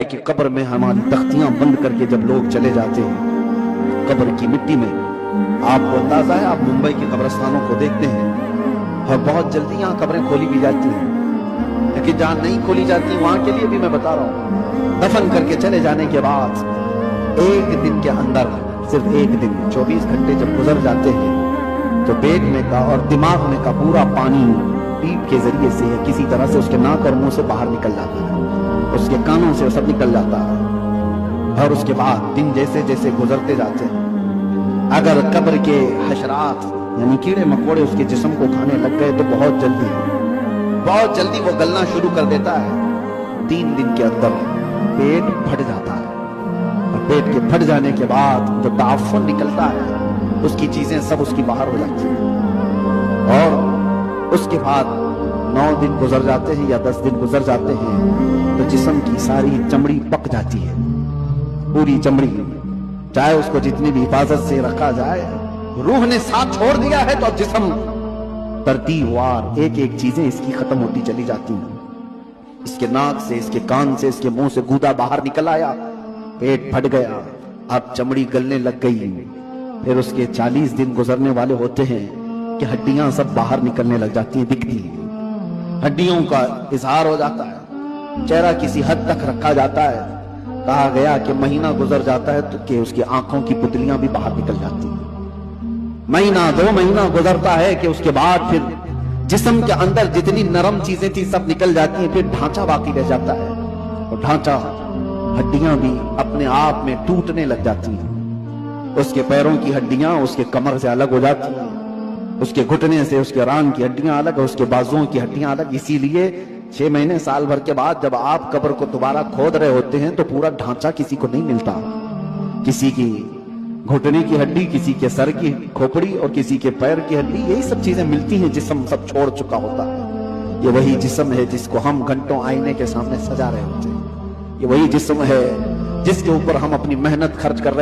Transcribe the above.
کہ قبر میں ہماری تختیاں بند کر کے جب لوگ چلے جاتے ہیں قبر کی مٹی میں، آپ کو اندازہ ہے، آپ ممبئی کے قبرستانوں کو دیکھتے ہیں اور بہت جلدی یہاں قبریں کھولی بھی جاتی ہیں، لیکن جہاں نہیں کھولی جاتی وہاں کے لیے بھی میں بتا رہا ہوں، دفن کر کے چلے جانے کے بعد ایک دن کے اندر، صرف ایک دن 24 گھنٹے جب گزر جاتے ہیں تو پیٹ میں کا اور دماغ میں کا پورا پانی پیپ کے ذریعے سے کسی طرح سے اس کے ناک اور منہ سے باہر نکل جاتا ہے، اس کے کانوں سے سب نکل جاتا ہے، اور اس کے بعد دن جیسے جیسے گزرتے جاتے ہیں، اگر قبر کے حشرات یعنی کیڑے مکوڑے اس کے جسم کو کھانے لگ گئے تو بہت جلدی وہ گلنا شروع کر دیتا ہے۔ 3 دن کے اندر پیٹ پھٹ جاتا ہے، اور پیٹ کے پھٹ جانے کے بعد جو تعفن نکلتا ہے اس کی چیزیں سب اس کی باہر ہو جاتی ہیں، اور اس کے بعد 9 دن گزر جاتے ہیں یا 10 دن گزر جاتے ہیں تو جسم کی ساری چمڑی پک جاتی ہے، پوری چمڑی، چاہے اس کو جتنی بھی حفاظت سے رکھا جائے، روح نے ساتھ چھوڑ دیا ہے تو جسم ترتیب وار ایک ایک چیزیں اس کی ختم ہوتی چلی جاتی ہیں۔ اس کے ناک سے، اس کے کان سے، اس کے منہ سے گودا باہر نکل آیا، پیٹ پھٹ گیا، اب چمڑی گلنے لگ گئی، پھر اس کے 40 دن گزرنے والے ہوتے ہیں کہ ہڈیاں سب باہر نکلنے لگ جاتی ہیں، دکھتی ہیں، ہڈیوں کا اظہار ہو جاتا ہے، چہرہ کسی حد تک رکھا جاتا ہے، کہا گیا کہ مہینہ گزر جاتا ہے تو کہ اس کی آنکھوں کی پتلیاں بھی باہر نکل جاتی ہیں، مہینہ 2 مہینہ گزرتا ہے کہ اس کے بعد پھر جسم کے اندر جتنی نرم چیزیں تھی سب نکل جاتی ہیں، پھر ڈھانچہ باقی رہ جاتا ہے، اور ڈھانچہ، ہڈیاں بھی اپنے آپ میں ٹوٹنے لگ جاتی ہیں، اس کے پیروں کی ہڈیاں اس کے کمر سے الگ ہو جاتی ہیں، اس کے گھٹنے سے اس کے ران کی ہڈیاں الگ، اس کے بازوؤں کی ہڈیاں الگ، اسی لیے 6 مہینے سال بھر کے بعد جب آپ قبر کو دوبارہ کھود رہے ہوتے ہیں تو پورا ڈھانچہ کسی کو نہیں ملتا، کسی کی گھٹنے کی ہڈی، کسی کے سر کی کھوپڑی اور کسی کے پیر کی ہڈی، یہی سب چیزیں ملتی ہیں، جسم سب چھوڑ چکا ہوتا ہے۔ یہ وہی جسم ہے جس کو ہم گھنٹوں آئینے کے سامنے سجا رہے ہوتے ہیں، یہ وہی جسم ہے جس کے اوپر ہم اپنی محنت خرچ کر رہے ہیں۔